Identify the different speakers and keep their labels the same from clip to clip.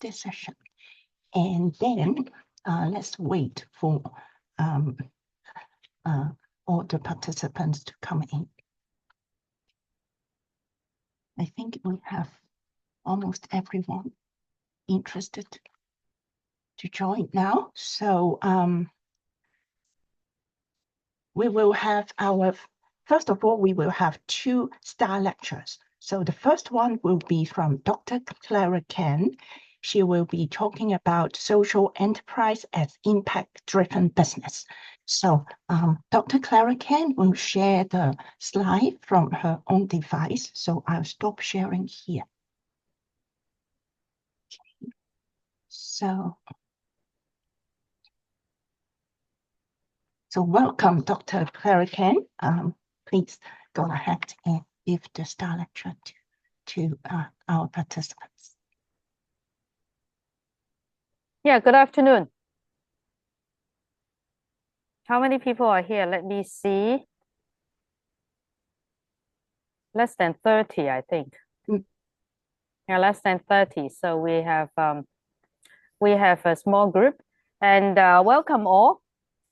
Speaker 1: this session. And then let's wait for all the participants to come in. I think we have almost everyone interested to join now. So we will have first of all, we will have 2 star lectures. So the first one will be from Dr. Clara Ken. She will be talking about social enterprise as impact-driven business. So Dr. Clara Ken will share the slide from her own device. So I'll stop sharing here. Okay. So welcome, Dr. Clara Ken. Please go ahead and give the star lecture to our participants.
Speaker 2: Yeah, good afternoon. How many people are here? Let me see. Less than 30, I think. Yeah, less than 30. So we have a small group, and welcome all.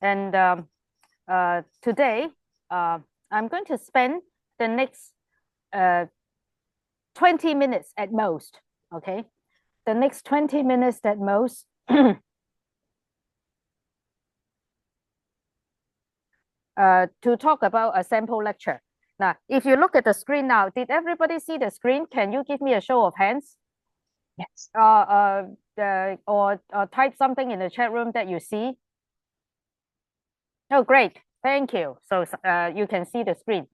Speaker 2: And today, I'm going to spend the next 20 minutes at most. Okay, the next 20 minutes at most. To talk about a sample lecture. Now, if you look at the screen now, did everybody see the screen? Can you give me a show of hands?
Speaker 1: Yes.
Speaker 2: Or type something in the chat room that you see. Oh, great. Thank you. So you can see the screen.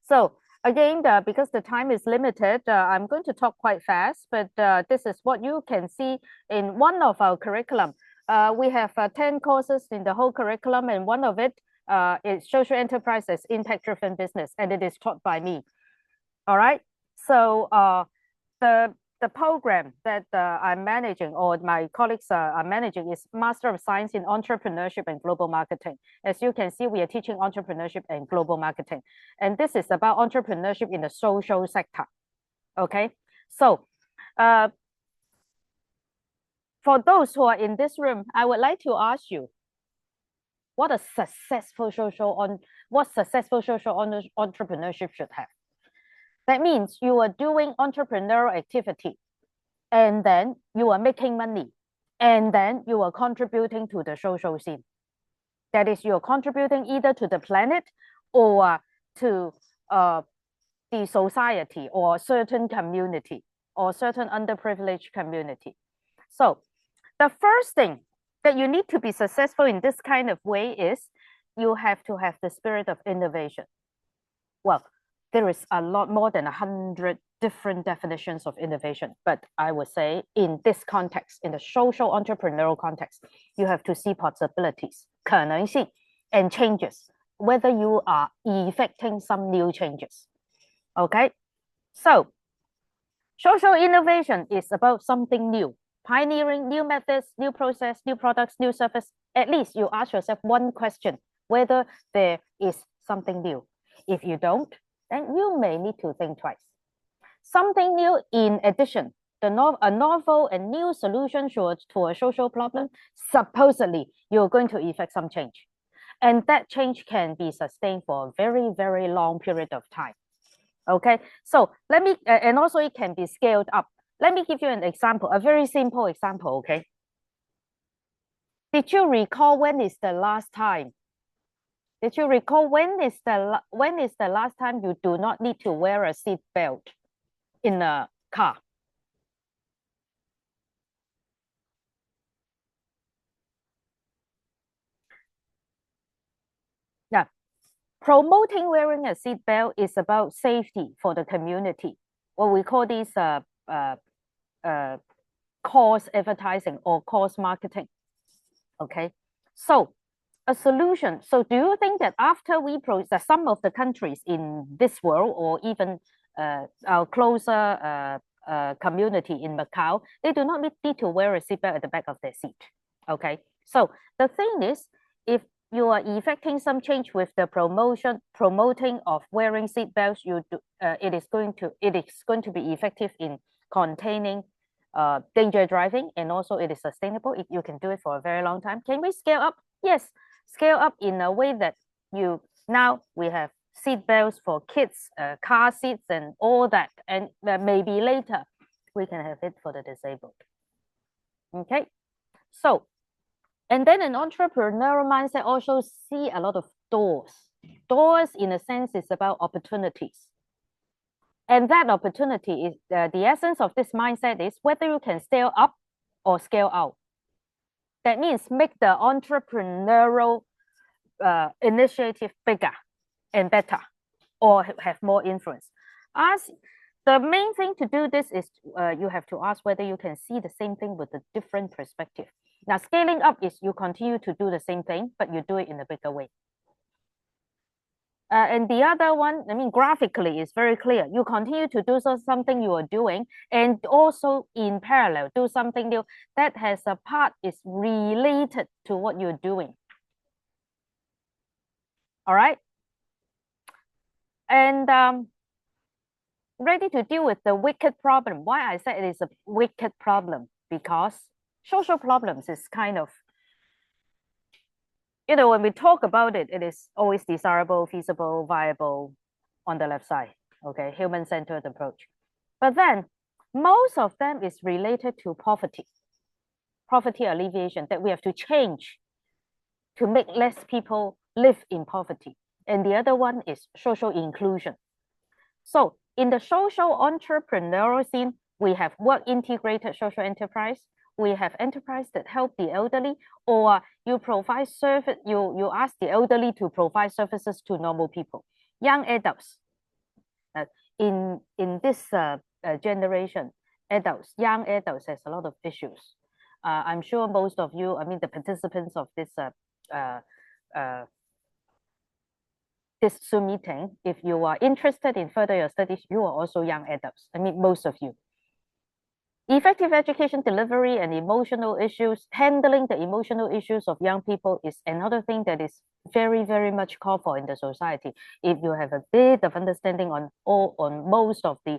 Speaker 2: So again, because the time is limited, I'm going to talk quite fast, but this is what you can see in one of our curriculum. We have 10 courses in the whole curriculum, and one of it is social enterprise as impact-driven business, and it is taught by me. All right. So the program that I'm managing, or my colleagues are managing, is Master of Science in Entrepreneurship and Global Marketing. As you can see, we are teaching entrepreneurship and global marketing. And this is about entrepreneurship in the social sector. Okay. So for those who are in this room, I would like to ask you, what successful social entrepreneurship should have. That means you are doing entrepreneurial activity, and then you are making money, and then you are contributing to the social scene. That is, you are contributing either to the planet or to the society or certain community or certain underprivileged community. So the first thing that you need to be successful in this kind of way is you have to have the spirit of innovation. Well, there is a lot more than 100 different definitions of innovation, but I would say in this context, in the social entrepreneurial context, you have to see possibilities, 可能性, and changes, whether you are effecting some new changes. Okay, so social innovation is about something new, pioneering new methods, new process, new products, new service. At least you ask yourself one question, whether there is something new. If you don't, then you may need to think twice. Something new in addition, a novel and new solution to a social problem, supposedly you're going to effect some change. And that change can be sustained for a very, very long period of time. Okay, so let me, and also it can be scaled up. Let me give you an example, a very simple example, okay? Did you recall when is the last time? Did you recall when is the last time you do not need to wear a seat belt in a car? Yeah, promoting wearing a seat belt is about safety for the community. What we call these cause advertising or cause marketing. Okay, so a solution. So do you think that after we process, some of the countries in this world, or even our closer community in Macau, they do not need to wear a seatbelt at the back of their seat. Okay, so the thing is, if you are effecting some change with the promoting of wearing seatbelts, it is going to be effective in containing danger driving, and also it is sustainable. You can do it for a very long time. Can we scale up? Yes, scale up in a way that now we have seat belts for kids, car seats, and all that, and maybe later we can have it for the disabled. Okay, so, and then an entrepreneurial mindset also see a lot of doors. Doors, in a sense, is about opportunities. And that opportunity is the essence of this mindset is whether you can scale up or scale out. That means make the entrepreneurial initiative bigger and better, or have more influence. The main thing to do this is you have to ask whether you can see the same thing with a different perspective. Now, scaling up is you continue to do the same thing, but you do it in a bigger way. And the other one, I mean, graphically, is very clear. You continue to do something you are doing, and also in parallel, do something new that has a part is related to what you're doing. All right. And ready to deal with the wicked problem. Why I said it is a wicked problem? Because social problems is kind of, when we talk about it, it is always desirable, feasible, viable on the left side, okay, human-centered approach. But then most of them is related to poverty alleviation, that we have to change to make less people live in poverty. And the other one is social inclusion. So in the social entrepreneurial scene, we have work-integrated social enterprise. We have enterprise that help the elderly, or you provide service. You ask the elderly to provide services to normal people, young adults. In this generation, young adults has a lot of issues. I'm sure most of you, I mean, the participants of this this Zoom meeting, if you are interested in further your studies, you are also young adults. I mean, most of you. Effective education delivery and emotional issues, handling the emotional issues of young people is another thing that is very, very much called for in the society. If you have a bit of understanding on most of the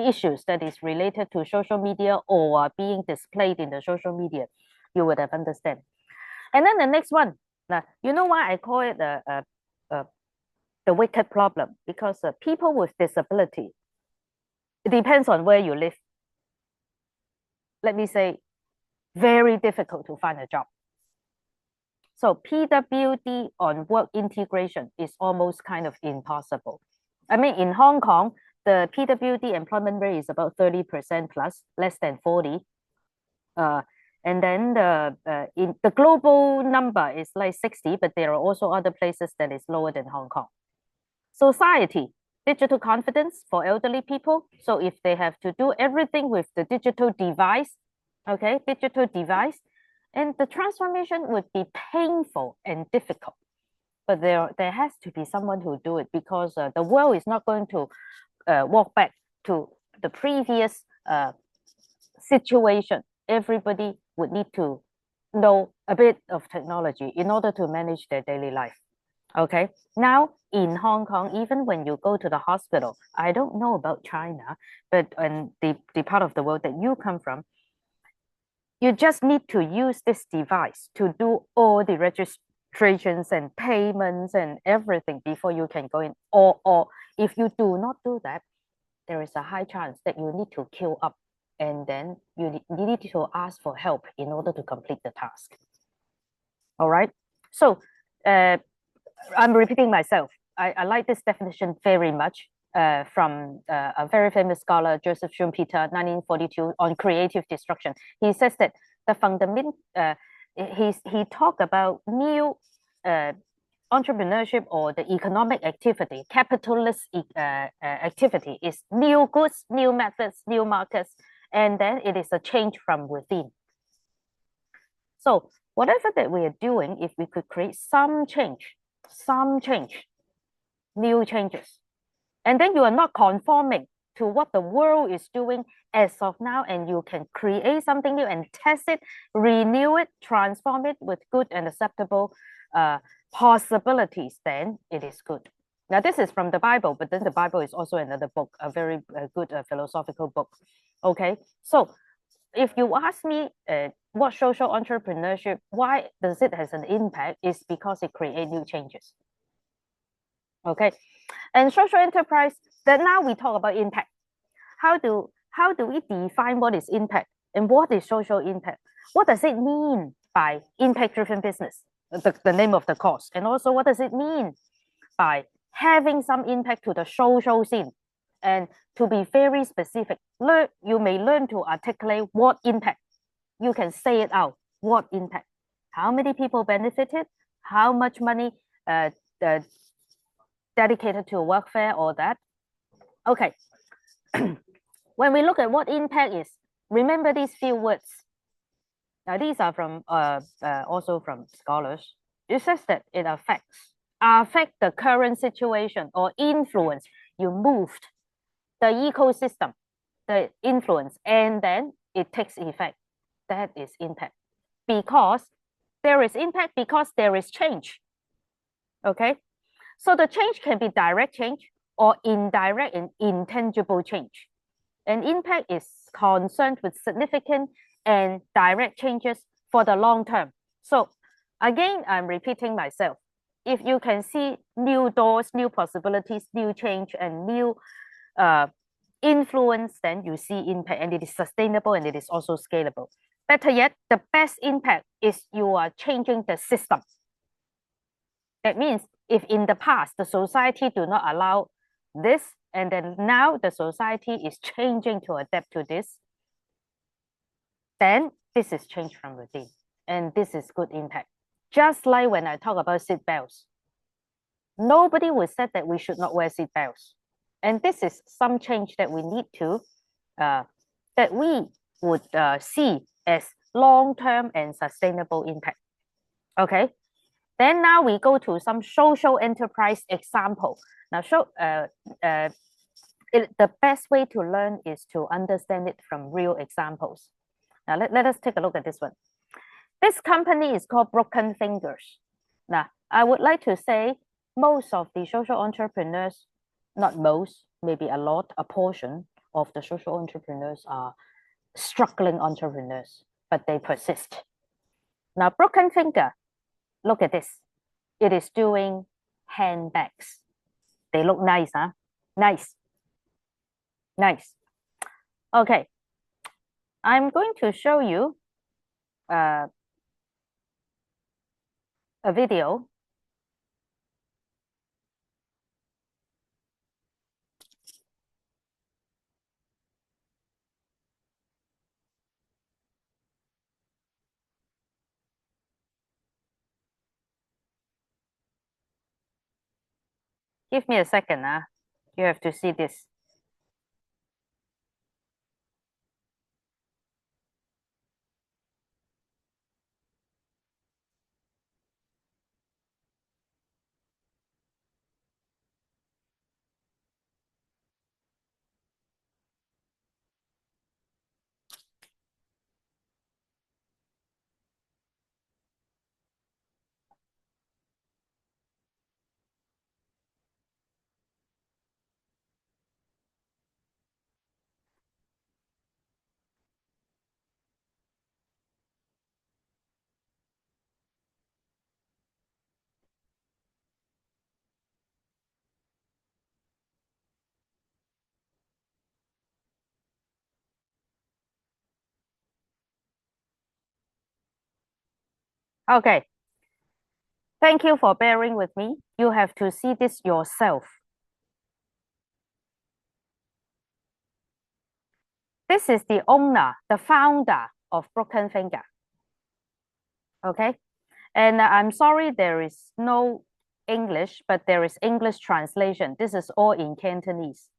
Speaker 2: issues that is related to social media or being displayed in the social media, you would have understand. And then the next one, now, you know why I call it the wicked problem? Because people with disability, it depends on where you live. Let me say, very difficult to find a job. So PWD on work integration is almost kind of impossible. I mean, in Hong Kong, the PWD employment rate is about 30% plus, less than 40. And then in the global number is like 60, but there are also other places that is lower than Hong Kong. Society, digital confidence for elderly people. So if they have to do everything with the digital device, okay, and the transformation would be painful and difficult. But there has to be someone who do it, because the world is not going to walk back to the previous situation. Everybody would need to know a bit of technology in order to manage their daily life. Okay, now in Hong Kong, even when you go to the hospital, I don't know about China, but in the part of the world that you come from, you just need to use this device to do all the registrations and payments and everything before you can go in. Or if you do not do that, there is a high chance that you need to queue up, and then you need to ask for help in order to complete the task. All right, so I'm repeating myself. I like this definition very much from a very famous scholar, Joseph Schumpeter, 1942, on creative destruction. He says that the fundamental, he talked about new entrepreneurship or the economic activity, capitalist activity is new goods, new methods, new markets, and then it is a change from within. So whatever that we are doing, if we could create some change, new changes, and then you are not conforming to what the world is doing as of now, and you can create something new and test it, renew it, transform it with good and acceptable possibilities, then it is good. Now, this is from the Bible, but then the Bible is also another book, a very good philosophical book. Okay, so if you ask me what social entrepreneurship, why does it has an impact, is because it creates new changes. Okay, and social enterprise, then now we talk about impact. How do we define what is impact and what is social impact? What does it mean by impact-driven business, the name of the course? And also, what does it mean by having some impact to the social scene? And to be very specific, you may learn to articulate what impact. You can say it out. What impact? How many people benefited? How much money dedicated to welfare or that? Okay. When we look at what impact is, remember these few words. Now, these are from also from scholars. It says that it affect the current situation or influence. You moved the ecosystem, the influence, and then it takes effect. That is impact. Because there is impact because there is change. Okay? So the change can be direct change or indirect and intangible change. And impact is concerned with significant and direct changes for the long term. So again, I'm repeating myself. If you can see new doors, new possibilities, new change, and new influence, then you see impact, and it is sustainable and it is also scalable. Better yet, the best impact is you are changing the system. That means if in the past the society do not allow this, and then now the society is changing to adapt to this, then this is change from within, and this is good impact. Just like when I talk about seat belts, nobody would say that we should not wear seat belts, and this is some change that we need to that we would see as long-term and sustainable impact. Okay, then now we go to some social enterprise example. Now, the best way to learn is to understand it from real examples. Now, let us take a look at this one. This company is called Broken Fingers. Now, I would like to say most of the social entrepreneurs, not most, maybe a lot, a portion of the social entrepreneurs are struggling entrepreneurs, but they persist. Now, Broken Finger, look at this. It is doing handbags. They look nice, huh? Nice. Nice. Okay. I'm going to show you a video. Give me a second. You have to see this. Okay. Thank you for bearing with me. You have to see this yourself. This is the owner, the founder of Broken Finger. Okay. And I'm sorry there is no English, but there is English translation. This is all in Cantonese.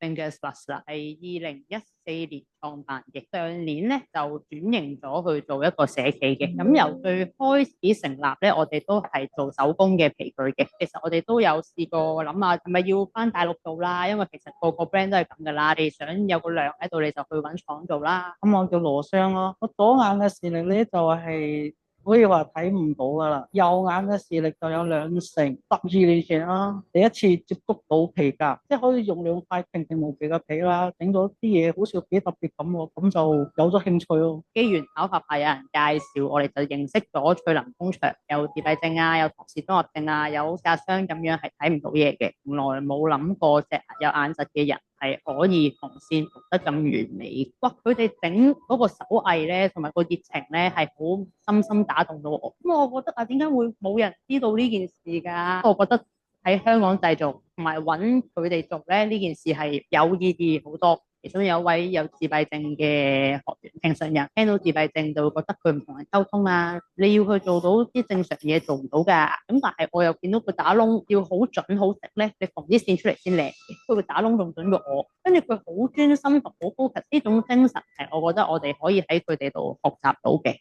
Speaker 3: Fingers Plus 啦，係2014年創辦嘅，上年咧就轉型咗去做一個社企嘅。咁由最開始成立咧，我哋都係做手工嘅皮具嘅。其實我哋都有試過諗下，係咪要翻大陸做啦？因為其實個個 brand 都係咁噶啦，你想有個量喺度，你就去揾廠做啦。
Speaker 4: 咁我叫羅商咯，我左眼嘅視力咧就係可以話睇唔到噶啦，右眼嘅視力就有2成。12年前啦，第一次接觸到皮革，即係可以用2塊平平無奇嘅皮啦，整咗啲嘢好似幾特別咁喎，咁就有咗興趣咯。
Speaker 3: 機緣巧合下有人介紹，我哋就認識咗翠林工場，有自閉症啊，有唐氏綜合症啊，有好似阿雙咁樣係睇唔到嘢嘅，從來冇諗過隻有眼疾嘅人係可以縫線縫得咁完美。哇！佢哋整嗰個手藝咧，同埋個熱情咧，係好深深打動到我。咁我覺得啊，點解會冇人知道呢件事㗎？我覺得喺香港製造同埋揾佢哋做咧，呢件事係有意義好多。其中有位有自閉症嘅學員，平常人聽到自閉症就會覺得佢唔同人溝通啊，你要佢做到啲正常嘢做唔到㗎。咁但係我又見到佢打窿要好準好直咧，你縫啲線出嚟先靚嘅。佢打窿仲準過我，跟住佢好專心同好 focus，呢種精神係我覺得我哋可以喺佢哋度學習到嘅。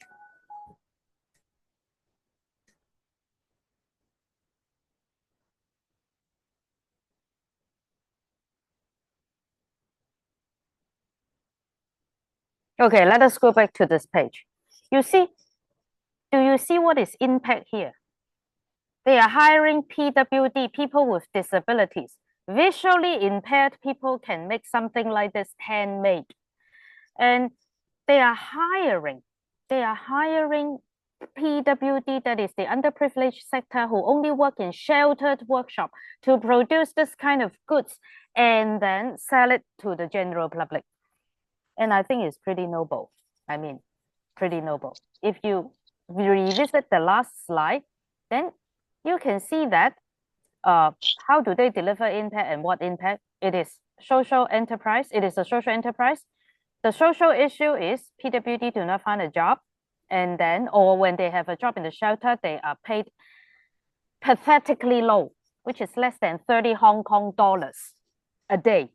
Speaker 2: Okay, let us go back to this page. You see, do you see what is impact here? They are hiring PWD, people with disabilities. Visually impaired people can make something like this handmade. And they are hiring PWD, that is the underprivileged sector, who only work in sheltered workshop to produce this kind of goods and then sell it to the general public. And I think it's pretty noble. I mean, pretty noble. If you revisit the last slide, then you can see that how do they deliver impact and what impact? It is social enterprise. It is a social enterprise. The social issue is PWD do not find a job, and then, or when they have a job in the shelter, they are paid pathetically low, which is less than 30 Hong Kong dollars a day.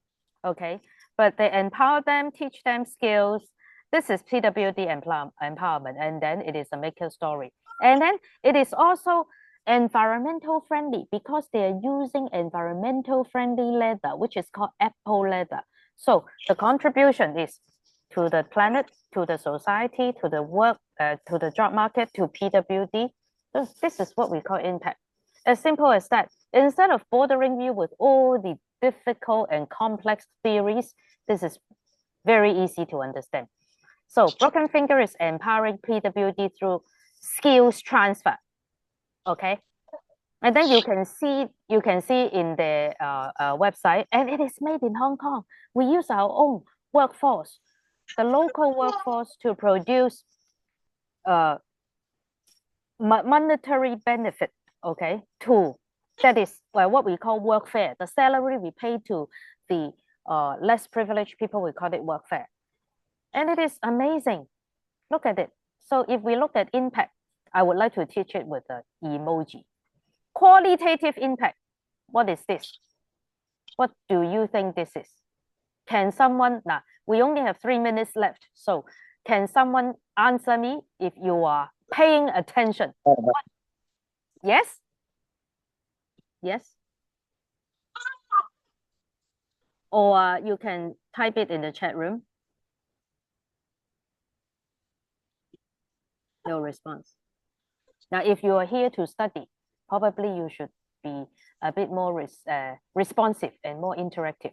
Speaker 2: Okay, but they empower them, teach them skills. This is PWD empowerment, and then it is a maker story. And then it is also environmental friendly because they are using environmental friendly leather, which is called apple leather. So the contribution is to the planet, to the society, to the work, to the job market, to PWD. So this is what we call impact. As simple as that. Instead of bothering you with all the difficult and complex theories, this is very easy to understand. So Broken Finger is empowering PWD through skills transfer. Okay, and then you can see in the website, and it is made in Hong Kong. We use our own workforce, the local workforce, to produce monetary benefit. Okay, that is what we call workfare. The salary we pay to the less privileged people, we call it workfare. And it is amazing. Look at it. So if we look at impact, I would like to teach it with an emoji. Qualitative impact. What is this? What do you think this is? Can someone, now we only have 3 minutes left. So can someone answer me if you are paying attention? What? Yes? Yes? Or you can type it in the chat room. No response. Now, if you are here to study, probably you should be a bit more responsive and more interactive.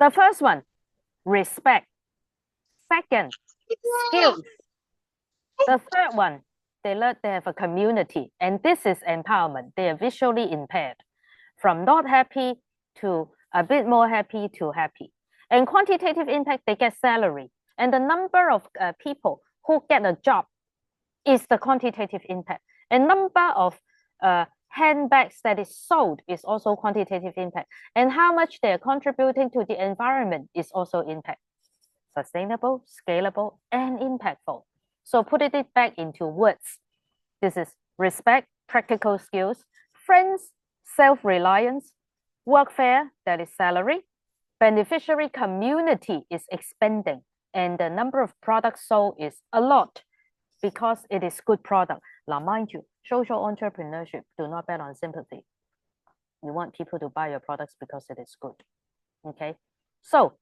Speaker 2: The first one, respect. Second, skills. The third one, they have a community, and this is empowerment. They are visually impaired, from not happy to a bit more happy to happy. And quantitative impact, they get salary. And the number of people who get a job is the quantitative impact. And number of handbags that is sold is also quantitative impact. And how much they're contributing to the environment is also impact. Sustainable, scalable, and impactful. So putting it back into words, this is respect, practical skills, friends, self-reliance, workfare, that is salary, beneficiary community is expanding, and the number of products sold is a lot because it is good product. Now, mind you, social entrepreneurship do not bet on sympathy. You want people to buy your products because it is good. Okay, so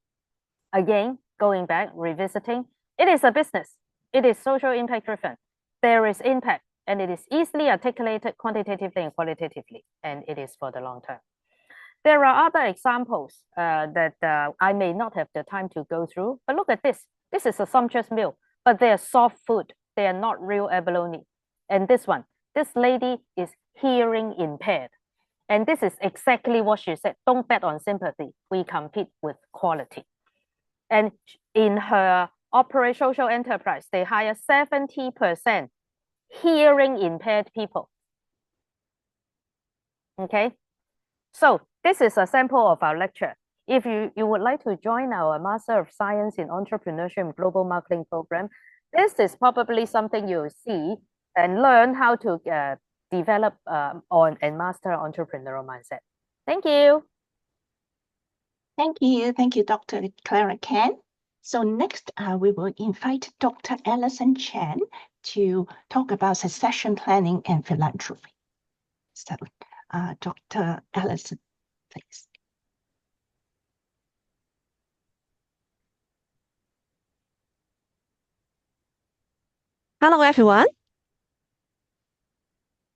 Speaker 2: again, going back, revisiting, it is a business. It is social impact driven. There is impact. and it is easily articulated quantitatively and qualitatively, and it is for the long term. There are other examples that I may not have the time to go through, but look at this. This is a sumptuous meal, but they are soft food. They are not real abalone. And this one, this lady is hearing impaired. And this is exactly what she said. Don't bet on sympathy. We compete with quality. And in her social enterprise, they hire 70% hearing impaired people. Okay, so this is a sample of our lecture. If you would like to join our Master of Science in Entrepreneurship and Global Marketing program, this is probably something you'll see and learn how to develop on and master entrepreneurial mindset. Thank you.
Speaker 1: Thank you. Thank you, Dr. Clara Ken. So next, we will invite Dr. Alison Chan to talk about succession planning and philanthropy. So, Dr. Alison, please.
Speaker 5: Hello, everyone.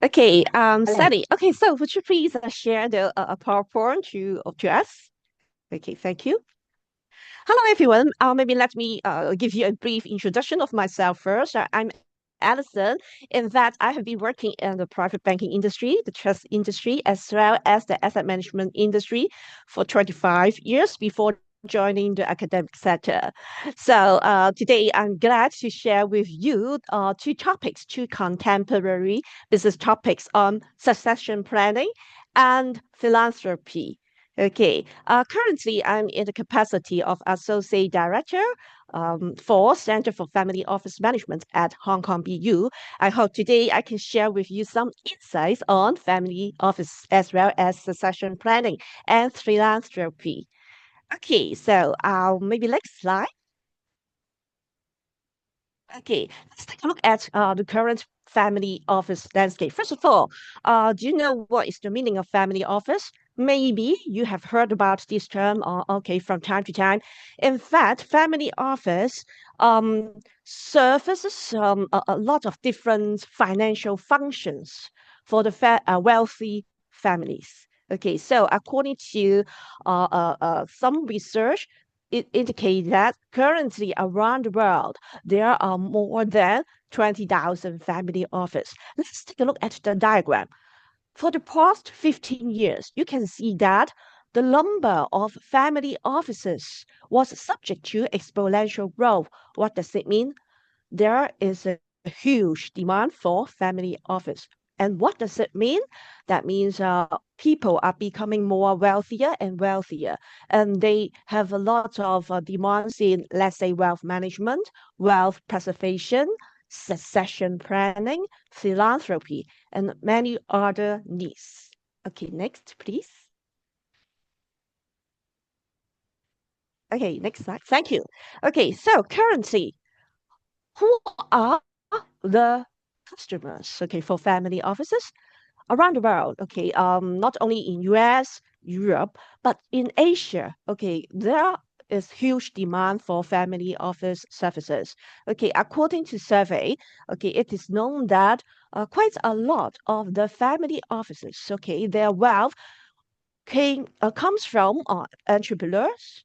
Speaker 5: Okay, Sally. Okay, so would you please share the PowerPoint to us? Okay, thank you. Hello, everyone. Maybe let me give you a brief introduction of myself first. I'm Alison. In fact, I have been working in the private banking industry, the trust industry, as well as the asset management industry for 25 years before joining the academic sector. So today I'm glad to share with you two contemporary business topics on succession planning and philanthropy. Okay, currently I'm in the capacity of Associate Director for Center for Family Office Management at Hong Kong BU. I hope today I can share with you some insights on family office as well as succession planning and philanthropy. Okay, so maybe next slide. Okay, let's take a look at the current family office landscape. First of all, do you know what is the meaning of family office? Maybe you have heard about this term, okay, from time to time. In fact, family office services a lot of different financial functions for the wealthy families. Okay, so according to some research, it indicates that currently around the world, there are more than 20,000 family offices. Let's take a look at the diagram. For the past 15 years, you can see that the number of family offices was subject to exponential growth. What does it mean? There is a huge demand for family office. And what does it mean? That means people are becoming more wealthier and wealthier, and they have a lot of demands in, let's say, wealth management, wealth preservation, succession planning, philanthropy, and many other needs. Okay, next, please. Okay, next slide. Thank you. Okay, so currently, who are the customers, okay, for family offices around the world? Okay, not only in US, Europe, but in Asia. Okay, there is huge demand for family office services. Okay, according to survey, okay, it is known that quite a lot of the family offices, okay, their wealth comes from entrepreneurs,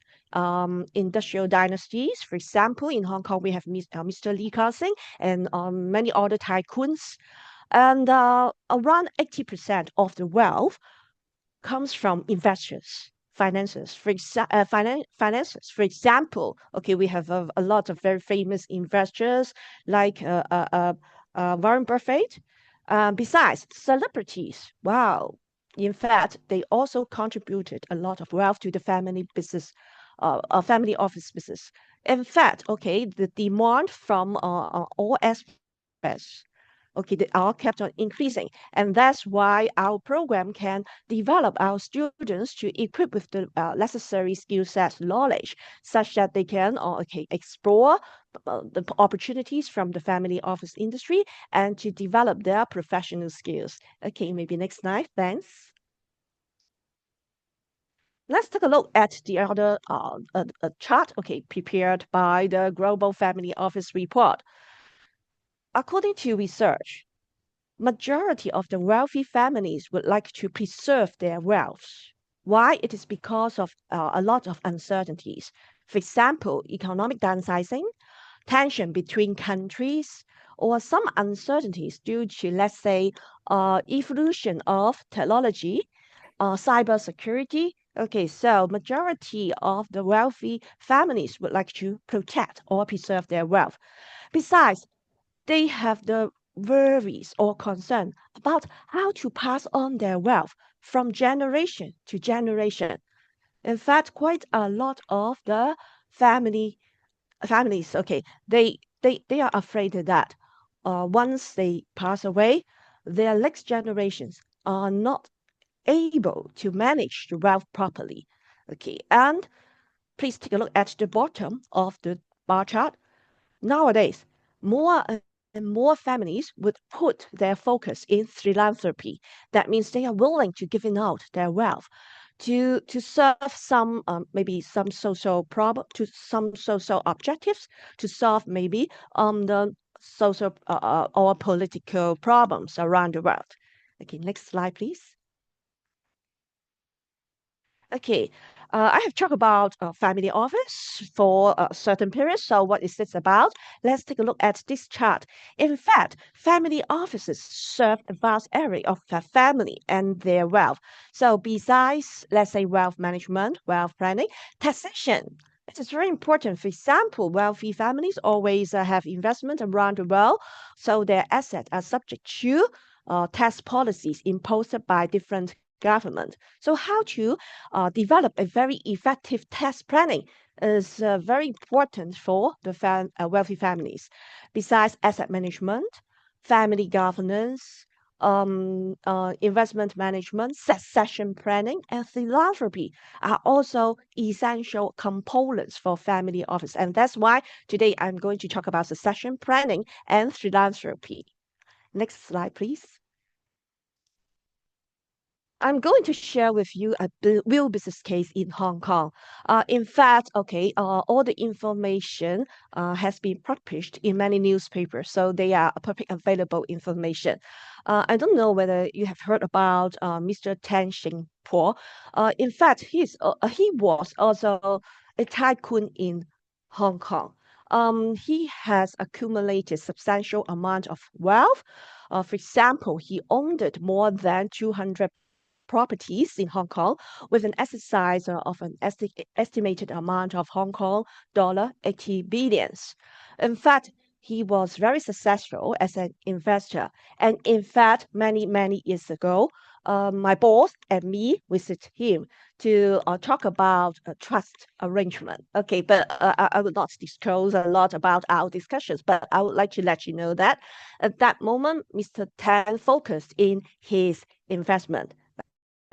Speaker 5: industrial dynasties. For example, in Hong Kong, we have Mr. Lee Ka-shing and many other tycoons. And around 80% of the wealth comes from investors, finances. Finances. For example, okay, we have a lot of very famous investors like Warren Buffett. Besides, celebrities, wow. In fact, they also contributed a lot of wealth to the family business, family office business. In fact, okay, the demand from all aspects, okay, they all kept on increasing. And that's why our program can develop our students to equip with the necessary skill sets, knowledge, such that they can explore the opportunities from the family office industry and to develop their professional skills. Okay, maybe next slide. Thanks. Let's take a look at the other chart, okay, prepared by the Global Family Office Report. According to research, majority of the wealthy families would like to preserve their wealth. Why? It is because of a lot of uncertainties. For example, economic downsizing, tension between countries, or some uncertainties due to, let's say, evolution of technology, cybersecurity. Okay, so majority of the wealthy families would like to protect or preserve their wealth. Besides, they have the worries or concern about how to pass on their wealth from generation to generation. In fact, quite a lot of the families, okay, they are afraid that once they pass away, their next generations are not able to manage the wealth properly. Okay, and please take a look at the bottom of the bar chart. Nowadays, more and more families would put their focus in philanthropy. That means they are willing to give out their wealth to serve some maybe some social problem to some social objectives, to solve maybe the social or political problems around the world. Okay, next slide, please. Okay, I have talked about family office for a certain period. So what is this about? Let's take a look at this chart. In fact, family offices serve a vast area of the family and their wealth. So besides, let's say, wealth management, wealth planning, taxation. It is very important. For example, wealthy families always have investment around the world, so their assets are subject to tax policies imposed by different government. So how to develop a very effective tax planning is very important for the wealthy families. Besides asset management, family governance, investment management, succession planning, and philanthropy are also essential components for family office. And that's why today I'm going to talk about succession planning and philanthropy. Next slide, please. I'm going to share with you a real business case in Hong Kong. In fact, okay, all the information has been published in many newspapers, so they are public available information. I don't know whether you have heard about Mr. Tan Xing Po. In fact, he was also a tycoon in Hong Kong. He has accumulated substantial amount of wealth. For example, he owned more than 200 properties in Hong Kong with an asset size of an estimated amount of Hong Kong dollar 80 billions. In fact, he was very successful as an investor. And in fact, many years ago, my boss and me visit him to talk about a trust arrangement. Okay, but I will not disclose a lot about our discussions, but I would like to let you know that at that moment, Mr. Tan focused in his investment.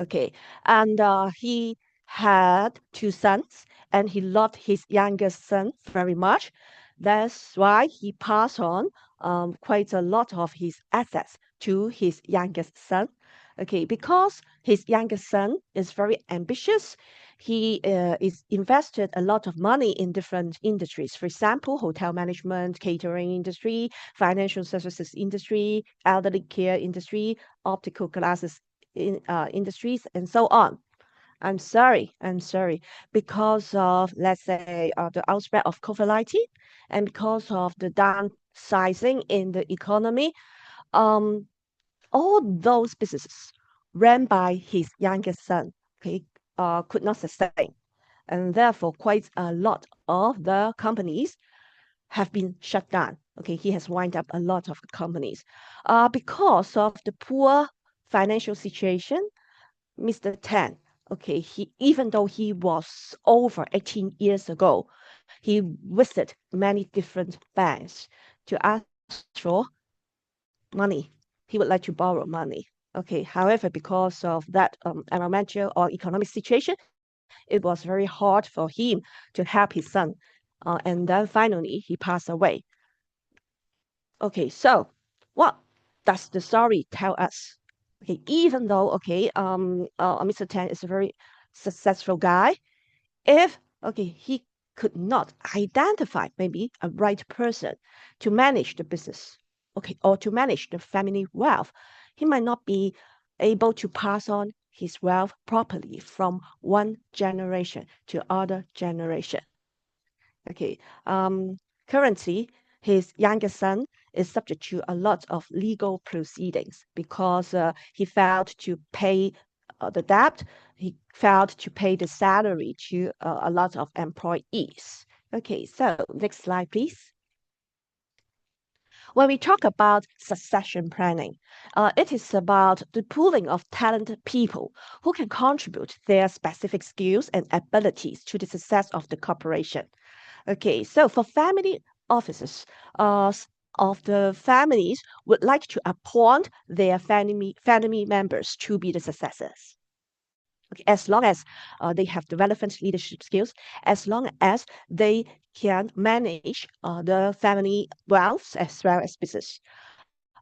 Speaker 5: Okay, and he had two sons, and he loved his youngest son very much. That's why he passed on quite a lot of his assets to his youngest son. Okay, because his youngest son is very ambitious, he is invested a lot of money in different industries. For example, hotel management, catering industry, financial services industry, elderly care industry, optical glasses industries, and so on. I'm sorry, because of, let's say, the outbreak of COVID-19 and because of the downsizing in the economy, all those businesses ran by his youngest son, okay, could not sustain. And therefore, quite a lot of the companies have been shut down. Okay, he has wind up a lot of companies. Because of the poor financial situation, Mr. Tan, okay, even though he was over 18 years ago, he visited many different banks to ask for money. He would like to borrow money. Okay, however, because of that environmental or economic situation, it was very hard for him to help his son. And then finally, he passed away. Okay, so what does the story tell us? Okay, even though Mr. Tan is a very successful guy, if he could not identify maybe a right person to manage the business, okay, or to manage the family wealth. He might not be able to pass on his wealth properly from one generation to other generation. Okay, currently his youngest son is subject to a lot of legal proceedings because he failed to pay the debt, he failed to pay the salary to a lot of employees. Okay, so next slide, please. When we talk about succession planning, it is about the pooling of talented people who can contribute their specific skills and abilities to the success of the corporation. Okay, so for family officers, of the families would like to appoint their family members to be the successors. Okay, as long as they have the relevant leadership skills, as long as they can manage the family wealth as well as business.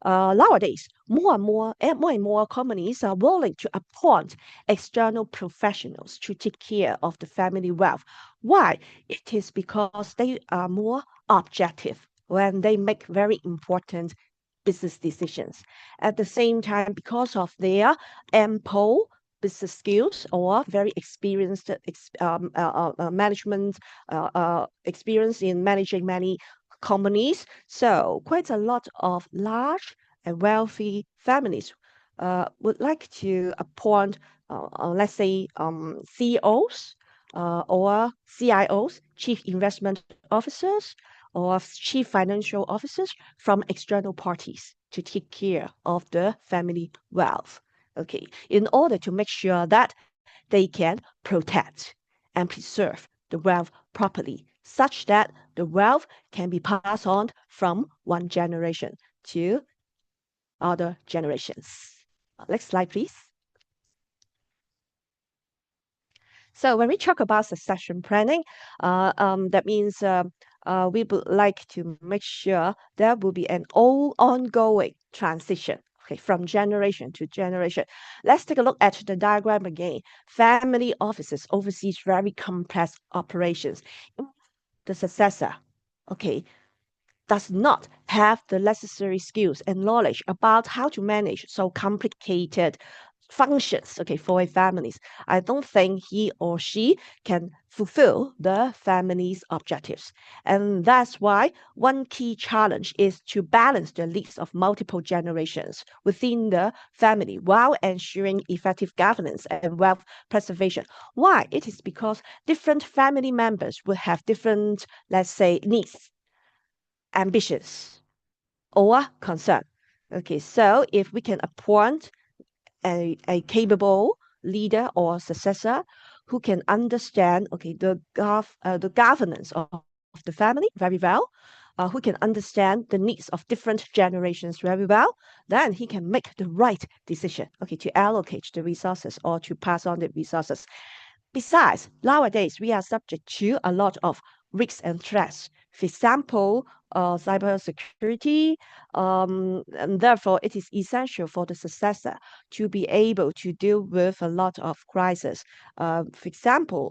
Speaker 5: Nowadays, more and more companies are willing to appoint external professionals to take care of the family wealth. Why? It is because they are more objective when they make very important business decisions. At the same time, because of their ample business skills or very experienced management experience in managing many companies. So quite a lot of large and wealthy families would like to appoint, let's say, CEOs or CIOs, chief investment officers, or chief financial officers from external parties to take care of the family wealth. Okay, in order to make sure that they can protect and preserve the wealth properly, such that the wealth can be passed on from one generation to other generations. Next slide, please. So when we talk about succession planning, that means we would like to make sure there will be an ongoing transition, okay, from generation to generation. Let's take a look at the diagram again. Family offices oversees very complex operations. The successor, okay, does not have the necessary skills and knowledge about how to manage so complicated functions, okay, for a families, I don't think he or she can fulfill the family's objectives. And that's why one key challenge is to balance the needs of multiple generations within the family while ensuring effective governance and wealth preservation. Why? It is because different family members will have different, let's say, needs, ambitions, or concern. Okay, so if we can appoint a capable leader or successor who can understand, okay, the governance of the family very well, who can understand the needs of different generations very well, then he can make the right decision, okay, to allocate the resources or to pass on the resources. Besides, nowadays we are subject to a lot of risks and threats. For example, cybersecurity, and therefore it is essential for the successor to be able to deal with a lot of crises. For example,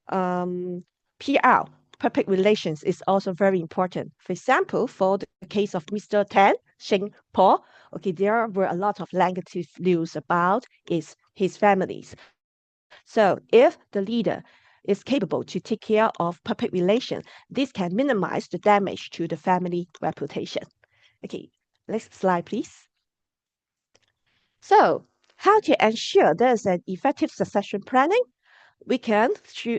Speaker 5: PR, public relations, is also very important. For example, for the case of Mr. Tan Xing Po, okay, there were a lot of negative news about his families. So if the leader is capable to take care of public relations, this can minimize the damage to the family reputation. Okay, next slide, please. So how to ensure there's an effective succession planning? We can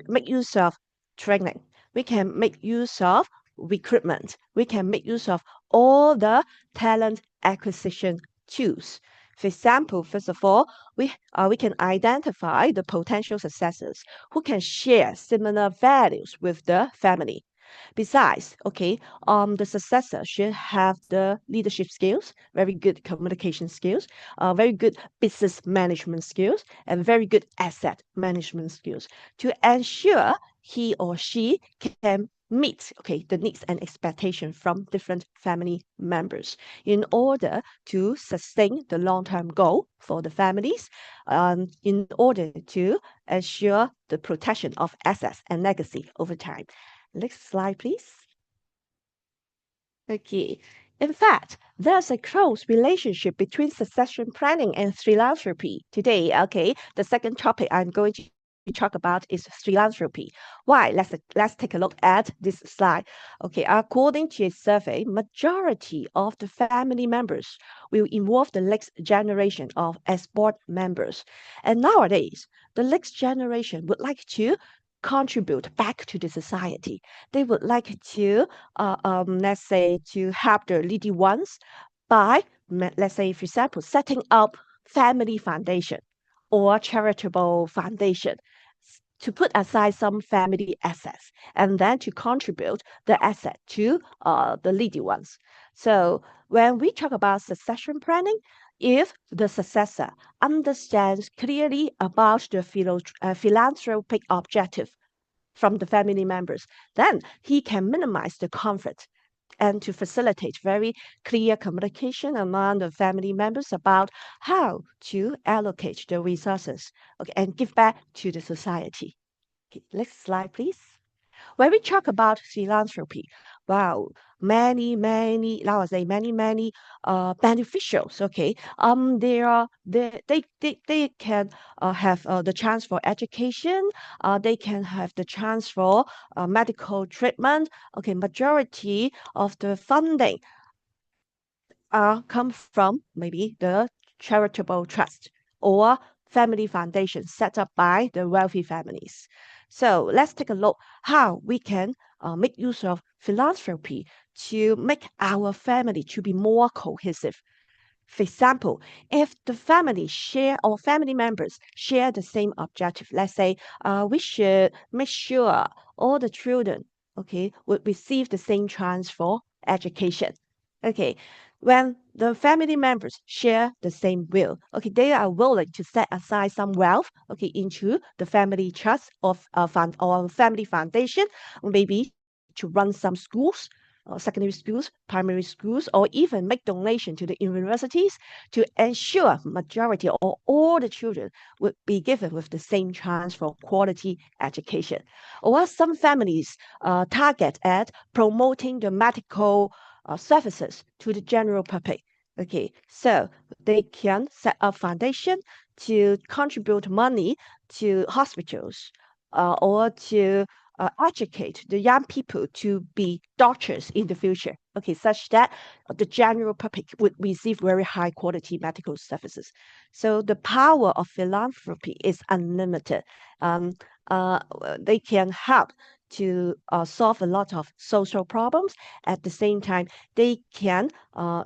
Speaker 5: make use of training. We can make use of recruitment. We can make use of all the talent acquisition tools. For example, first of all, we can identify the potential successors who can share similar values with the family. Besides, okay, the successor should have the leadership skills, very good communication skills, very good business management skills, and very good asset management skills to ensure he or she can meet, okay, the needs and expectations from different family members in order to sustain the long-term goal for the families, in order to ensure the protection of assets and legacy over time. Next slide, please. Okay, In fact, there's a close relationship between succession planning and philanthropy. Today, okay, the second topic I'm going to talk about is philanthropy. Why? Let's take a look at this slide. Okay, according to a survey, majority of the family members will involve the next generation of as board members. And nowadays, the next generation would like to contribute back to the society. They would like to let's say, to help the needy ones by, let's say, for example, setting up family foundation or charitable foundation to put aside some family assets and then to contribute the asset to the needy ones. So when we talk about succession planning, if the successor understands clearly about the philanthropic objective from the family members, then he can minimize the conflict and to facilitate very clear communication among the family members about how to allocate the resources, okay, and give back to the society. Okay, next slide, please. When we talk about philanthropy, wow, many beneficials. Okay, they can have the chance for education. They can have the chance for medical treatment. Okay, majority of the funding come from maybe the charitable trust or family foundation set up by the wealthy families. So let's take a look how we can make use of philanthropy to make our family to be more cohesive. For example, if the family share or family members share the same objective, let's say we should make sure all the children, okay, would receive the same chance for education. Okay, when the family members share the same will, okay, they are willing to set aside some wealth, okay, into the family trust of fund or family foundation, maybe to run some schools, secondary schools, primary schools, or even make donation to the universities to ensure majority or all the children would be given with the same chance for quality education. Or some families target at promoting the medical services to the general public. Okay, so they can set up foundation to contribute money to hospitals or to educate the young people to be doctors in the future. Okay, such that the general public would receive very high quality medical services. So the power of philanthropy is unlimited. They can help to solve a lot of social problems. At the same time, they can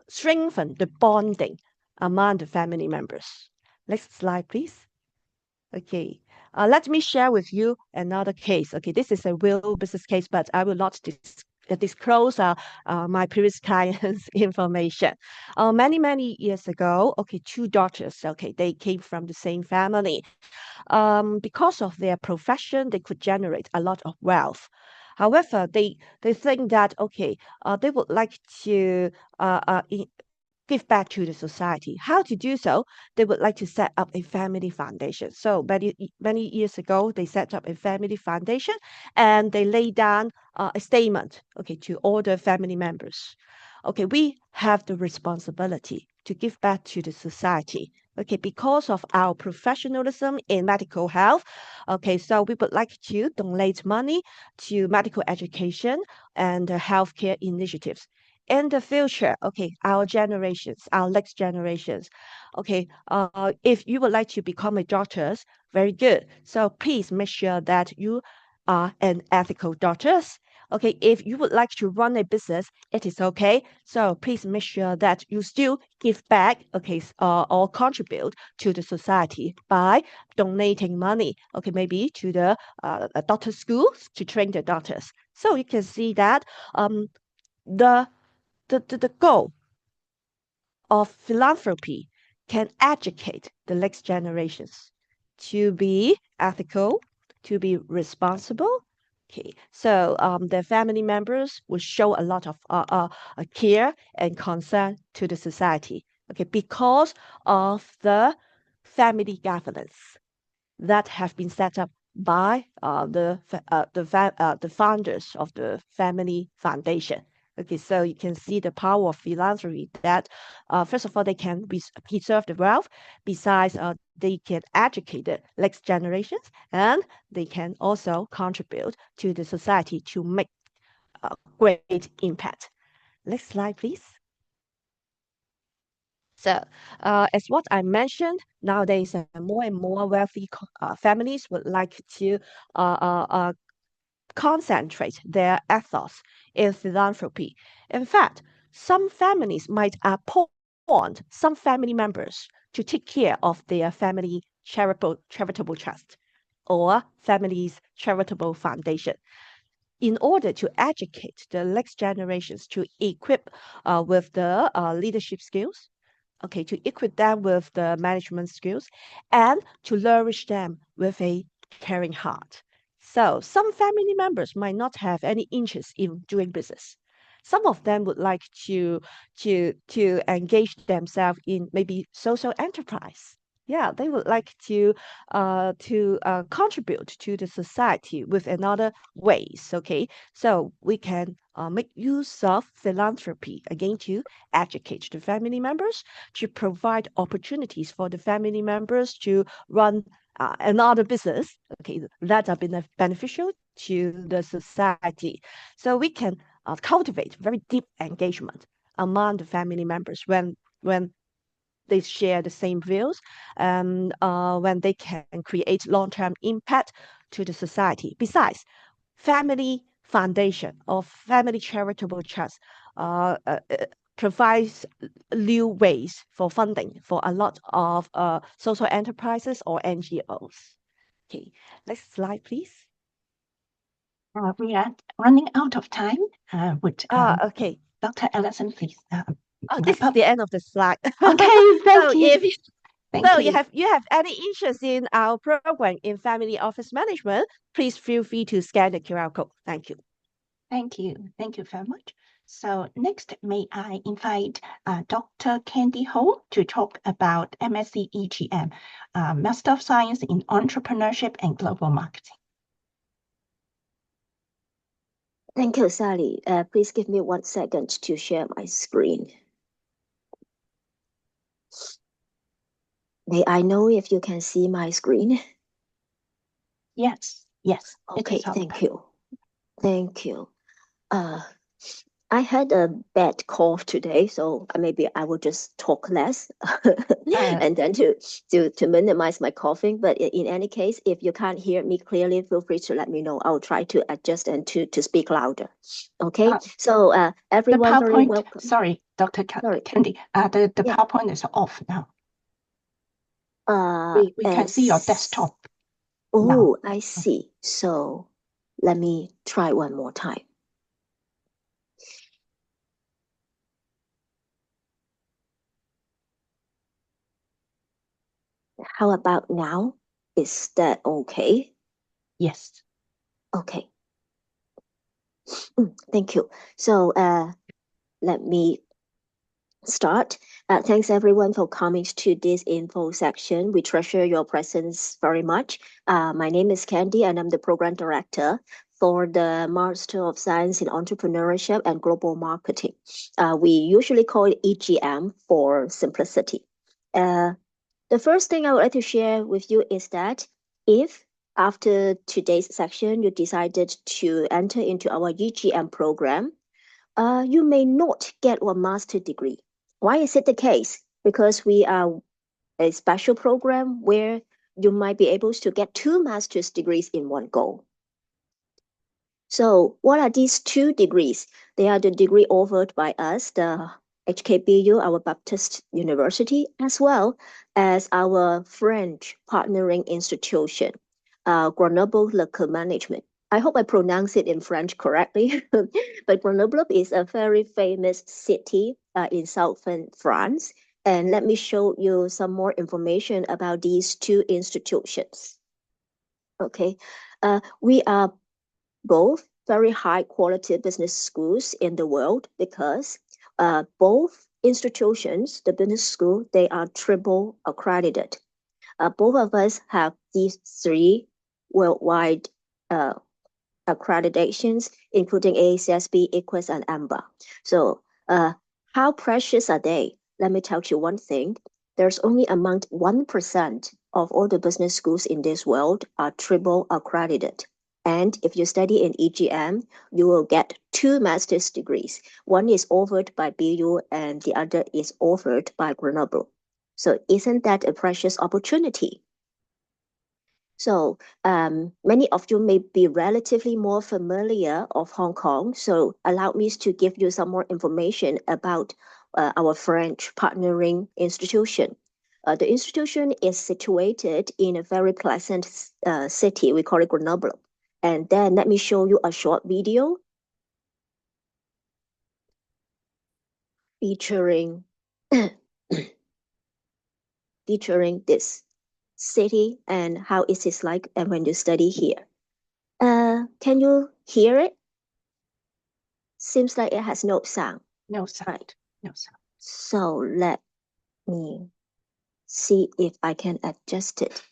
Speaker 5: strengthen the bonding among the family members. Next slide, please. Okay, let me share with you another case. Okay, this is a real business case, but I will not disclose my previous client's information. Many years ago, okay, two daughters, okay, they came from the same family. Because of their profession, they could generate a lot of wealth. However, they think that okay, they would like to give back to the society. How to do so? They would like to set up a family foundation. So many years ago, they set up a family foundation and they laid down a statement, okay, to all the family members. Okay, we have the responsibility to give back to the society. Okay, because of our professionalism in medical health. Okay, so we would like to donate money to medical education and healthcare initiatives in the future, okay, our generations, our next generations, okay, if you would like to become a doctor, very good. So please make sure that you are an ethical doctor. Okay, if you would like to run a business, it is okay. So please make sure that you still give back, okay, or contribute to the society by donating money, okay, maybe to the doctor schools to train the doctors. So you can see that the the goal of philanthropy can educate the next generations to be ethical, to be responsible. Okay, so their family members will show a lot of care and concern to the society. Okay, because of the family governance that have been set up by the founders of the family foundation. Okay, so you can see the power of philanthropy that, first of all, they can preserve the wealth. Besides, they can educate the next generations, and they can also contribute to the society to make a great impact. Next slide, please. So, as what I mentioned, nowadays more and more wealthy families would like to concentrate their efforts in philanthropy. In fact, some families might appoint some family members to take care of their family charitable trust or family's charitable foundation in order to educate the next generations to equip with the leadership skills, okay, to equip them with the management skills, and to nourish them with a caring heart. So some family members might not have any interest in doing business. Some of them would like to engage themselves in maybe social enterprise. Yeah, they would like to contribute to the society with another ways. Okay, so we can make use of philanthropy again to educate the family members, to provide opportunities for the family members to run another business, okay, that are beneficial to the society. So we can cultivate very deep engagement among the family members when they share the same views, and when they can create long-term impact to the society. Besides, family foundation or family charitable trust provides new ways for funding for a lot of social enterprises or NGOs. Okay, next slide, please.
Speaker 1: We are running out of time. Would
Speaker 5: Okay.
Speaker 1: Dr. Ellison please?
Speaker 5: Oh, this is the end of the slide.
Speaker 1: Okay, thank
Speaker 5: So
Speaker 1: you.
Speaker 5: if you
Speaker 1: Thank
Speaker 5: so
Speaker 1: you.
Speaker 5: you have any interest in our program in family office management, please feel free to scan the QR code. Thank you.
Speaker 1: Thank you. Thank you very much. So next, may I invite Dr. Candy Ho to talk about MSc EGM, Master of Science in Entrepreneurship and Global Marketing.
Speaker 6: Thank you, Sally. Please give me 1 second to share my screen. May I know if you can see my screen?
Speaker 1: Yes, yes.
Speaker 6: Okay, thank you. Thank you. I had a bad cough today, so maybe I will just talk less and then to minimize my coughing. But in any case, if you can't hear me clearly, feel free to let me know. I'll try to adjust and to speak louder. Okay, so everyone,
Speaker 1: the
Speaker 6: very welcome.
Speaker 1: Sorry, Dr. Candy, the PowerPoint is off now. We can see your desktop.
Speaker 6: Oh, now. I see. So let me try one more time. How about now? Is that okay?
Speaker 1: Yes.
Speaker 6: Okay. Thank you. So let me start. Thanks everyone for coming to this info section. We treasure your presence very much. My name is Candy and I'm the program director for the Master of Science in Entrepreneurship and Global Marketing. We usually call it EGM for simplicity. The first thing I would like to share with you is that if after today's section you decided to enter into our EGM program, you may not get a master's degree. Why is it the case? Because we are a special program where you might be able to get 2 master's degrees in one go. So what are these 2 degrees? They are the degree offered by us, the HKBU, our Baptist University, as well as our French partnering institution, Grenoble-Le Management. I hope I pronounce it in French correctly, but Grenoble is a very famous city in southern France. And let me show you some more information about these 2 institutions. Okay, we are both very high quality business schools in the world because both institutions, the business school, they are triple accredited. Both of us have these 3 worldwide accreditations, including AACSB, ICWES, and AMBA. So how precious are they? Let me tell you one thing. There's only among 1% of all the business schools in this world are triple accredited. And if you study in EGM, you will get 2 master's degrees. One is offered by BU and the other is offered by Grenoble. So isn't that a precious opportunity? So many of you may be relatively more familiar of Hong Kong. So allow me to give you some more information about our French partnering institution. The institution is situated in a very pleasant city. We call it Grenoble. And then let me show you a short video featuring this city and how it is like and when you study here. Can you hear it? Seems like it has no sound.
Speaker 1: No sound.
Speaker 6: Right.
Speaker 1: No sound.
Speaker 6: So let me see if I can adjust it.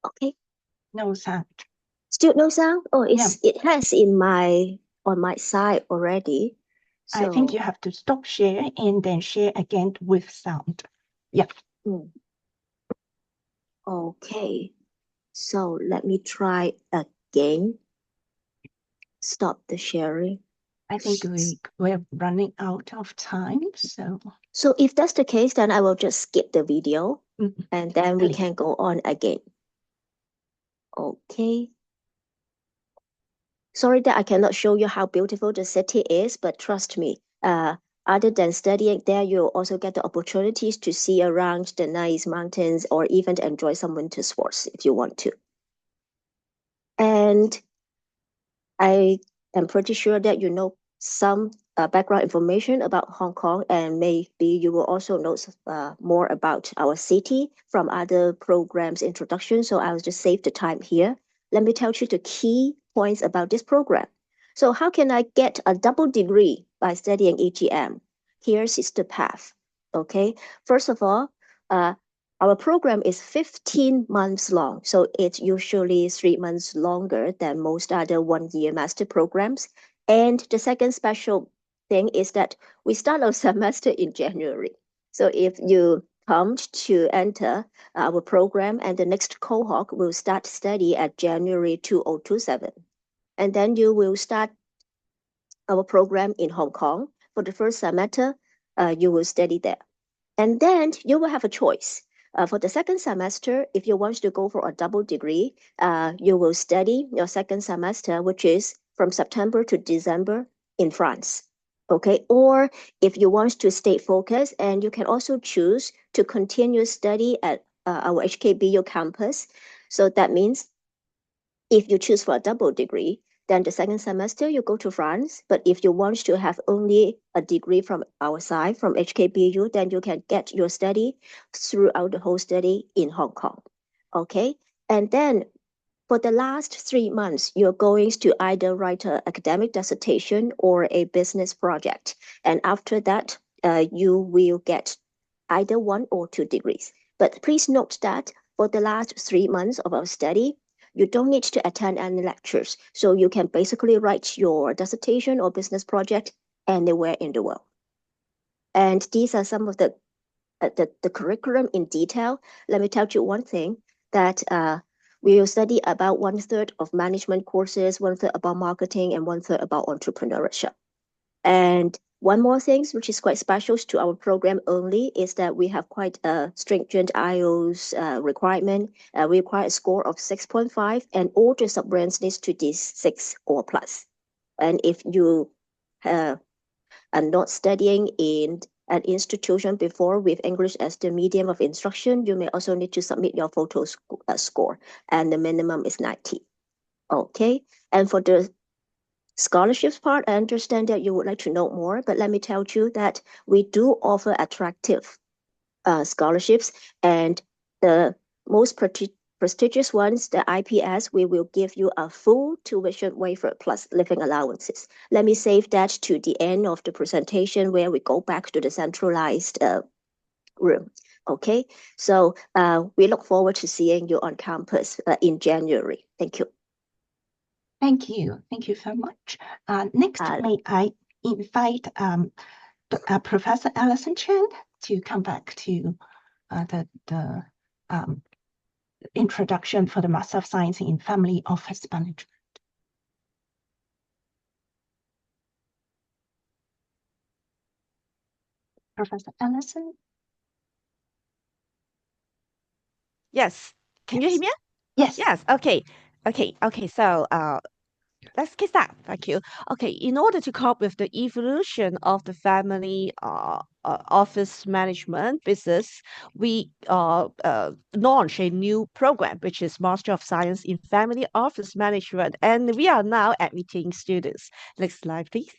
Speaker 6: Okay.
Speaker 1: No sound.
Speaker 6: Still no sound? Oh,
Speaker 1: Yeah.
Speaker 6: it has on my side already.
Speaker 1: I think
Speaker 6: So
Speaker 1: you have to stop share and then share again with sound. Yeah.
Speaker 6: Okay. So let me try again. Stop the sharing.
Speaker 1: I think we're running out of time. So
Speaker 6: if that's the case, then I will just skip the video and then we
Speaker 1: Please.
Speaker 6: can go on again. Okay. Sorry that I cannot show you how beautiful the city is, but trust me, other than studying there, you'll also get the opportunities to see around the nice mountains or even enjoy some winter sports if you want to. And I am pretty sure that you know some background information about Hong Kong, and maybe you will also know more about our city from other programs introduction. So I'll just save the time here. Let me tell you the key points about this program. So how can I get a double degree by studying EGM? Here's the path. Okay, first of all, our program is 15 months long, so it's usually 3 months longer than most other one-year master programs. And the second special thing is that we start our semester in January. So if you come to enter our program, and the next cohort will start study at January 2027. And then you will start our program in Hong Kong. For the first semester, you will study there. And then you will have a choice. For the second semester, if you want to go for a double degree, you will study your second semester, which is from September to December in France. Okay, or if you want to stay focused, and you can also choose to continue study at our HKBU campus. So that means if you choose for a double degree, then the second semester you go to France. But if you want to have only a degree from our side, from HKBU, then you can get your study throughout the whole study in Hong Kong. Okay, and then for the last 3 months, you're going to either write an academic dissertation or a business project. And after that, you will get either 1 or 2 degrees. But please note that for the last 3 months of our study, you don't need to attend any lectures. So you can basically write your dissertation or business project anywhere in the world. And these are some of the curriculum in detail. Let me tell you one thing, that we will study about 1/3 of management courses, 1/3 about marketing, and 1/3 about entrepreneurship. And one more thing, which is quite special to our program only, is that we have quite a stringent IELTS requirement. We require a score of 6.5, and all the sub-brands needs to be 6 or plus. And if you are not studying in an institution before with English as the medium of instruction, you may also need to submit your photo score, and the minimum is 90. Okay, and for the scholarships part, I understand that you would like to know more, but let me tell you that we do offer attractive scholarships, and the most prestigious ones, the IPS, we will give you a full tuition waiver plus living allowances. Let me save that to the end of the presentation where we go back to the centralized room. Okay, so we look forward to seeing you on campus in January. Thank you.
Speaker 1: Thank you. Thank you so much. Next, may I invite Professor Alison Chen to come back to the introduction for the Master of Science in Family Office Management. Professor Alison?
Speaker 5: Yes. Can you hear me?
Speaker 1: Yes.
Speaker 5: Yes. Okay. So let's get that. Thank you. Okay. In order to cope with the evolution of the family office management business, we launched a new program, which is Master of Science in Family Office Management, and we are now admitting students. Next slide, please.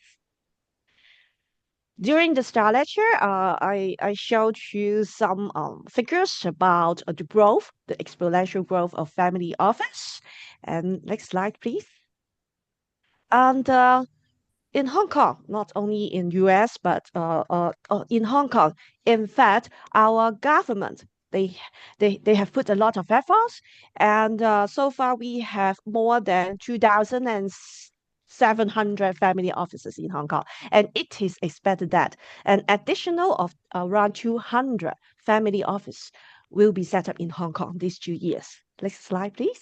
Speaker 5: During the STAR lecture, I showed you some figures about the growth, the exponential growth of family office. And next slide, please. And in Hong Kong, not only in US, but in Hong Kong, in fact, our government, they have put a lot of efforts. And so far, we have more than 2,700 family offices in Hong Kong. And it is expected that an additional of around 200 family offices will be set up in Hong Kong these 2 years. Next slide, please.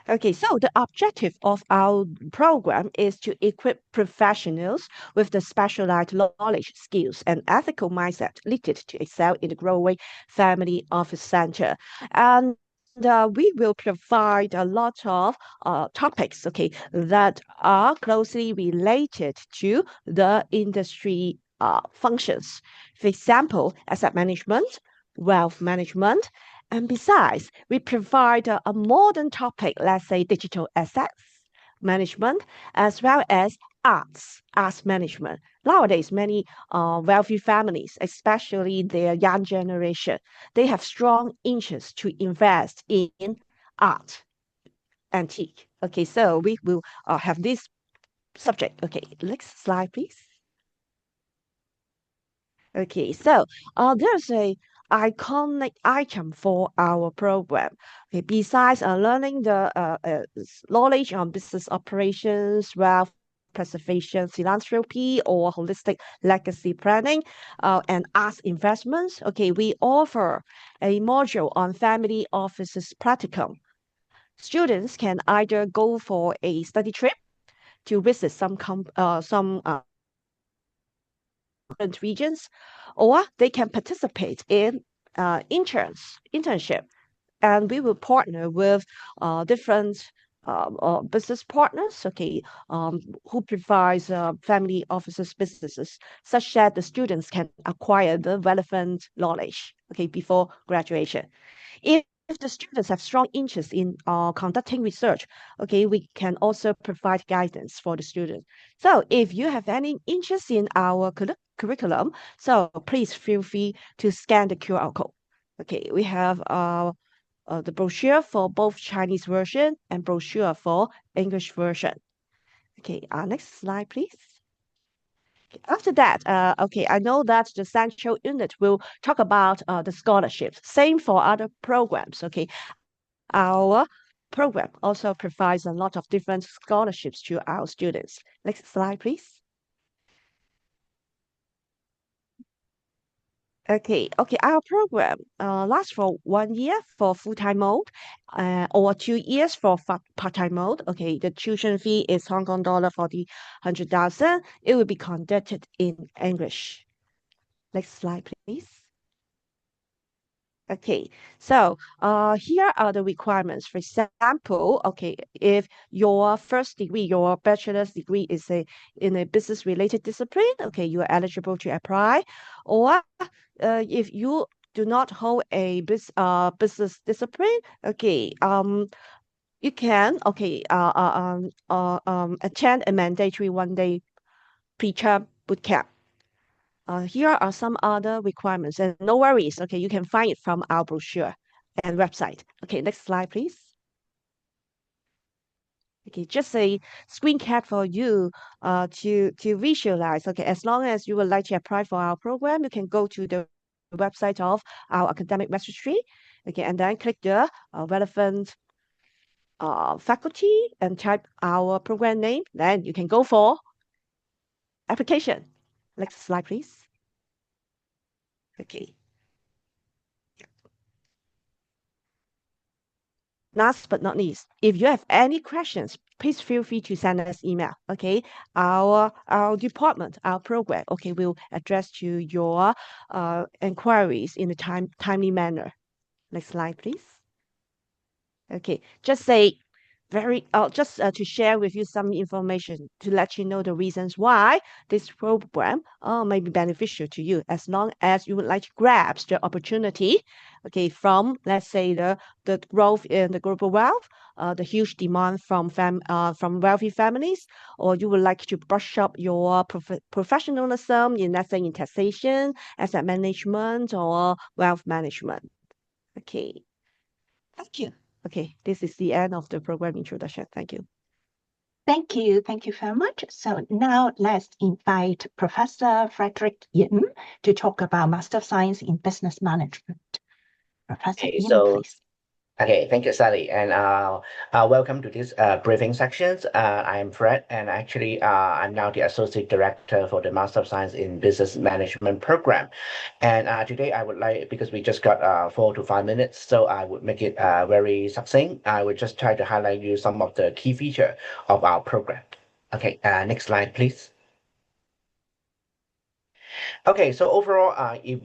Speaker 5: Okay, so the objective of our program is to equip professionals with the specialized knowledge, skills, and ethical mindset needed to excel in the growing family office center. And we will provide a lot of topics, okay, that are closely related to the industry functions. For example, asset management, wealth management, and besides, we provide a modern topic, let's say digital assets management, as well as arts management. Nowadays, many wealthy families, especially their young generation, they have strong interest to invest in art, antique. Okay, so we will have this subject. Okay, next slide, please. Okay, so there's a iconic item for our program. Okay, besides learning the knowledge on business operations, wealth preservation, philanthropy, or holistic legacy planning, and arts investments. Okay, we offer a module on family offices practicum. Students can either go for a study trip to visit some different regions, or they can participate in internship, and we will partner with different business partners, okay, who provides family offices businesses, such that the students can acquire the relevant knowledge, okay, before graduation. If the students have strong interest in conducting research, okay, we can also provide guidance for the students. So if you have any interest in our curriculum, so please feel free to scan the QR code. Okay, we have the brochure for both Chinese version and brochure for English version. Okay, next slide, please. After that, okay, I know that the central unit will talk about the scholarships. Same for other programs, okay. Our program also provides a lot of different scholarships to our students. Next slide, please. Okay, our program lasts for 1 year for full-time mode, or 2 years for part-time mode. Okay, the tuition fee is Hong Kong dollar 100,000. It will be conducted in English. Next slide, please. Okay, so here are the requirements. For example, okay, if your first degree, your bachelor's degree is in a business-related discipline, okay, you are eligible to apply. Or if you do not hold a business discipline, okay, you can attend a mandatory 1-day pre-term bootcamp. Here are some other requirements, and no worries, okay, you can find it from our brochure. and website. Okay, next slide, please. Okay, just a screen cap for you to visualize. Okay, as long as you would like to apply for our program, you can go to the website of our academic registry. Okay, and then click the relevant faculty and type our program name. Then you can go for application. Next slide, please. Okay. Last but not least, if you have any questions, please feel free to send us email. Okay, our department, our program, okay, will address to your inquiries in a timely manner. Next slide, please. Okay, just say to share with you some information to let you know the reasons why this program may be beneficial to you, as long as you would like to grasp the opportunity, okay, from, let's say, the growth in the global wealth, the huge demand from wealthy families, or you would like to brush up your professionalism in, let's say, in taxation, asset management, or wealth management. Okay, thank you. Okay, this is the end of the program introduction. Thank you.
Speaker 1: Thank you. Thank you very much. So now let's invite Professor Frederick Yim to talk about Master of Science in Business Management. Professor
Speaker 7: Okay,
Speaker 1: Yim,
Speaker 7: so
Speaker 1: please.
Speaker 7: Okay, thank you, Sally, and welcome to this briefing sections. I am Fred, and actually, I'm now the Associate Director for the Master of Science in Business Management program. And today, I would like, because we just got 4 to 5 minutes, so I would make it very succinct. I would just try to highlight you some of the key features of our program. Okay, next slide, please. Okay, so overall, if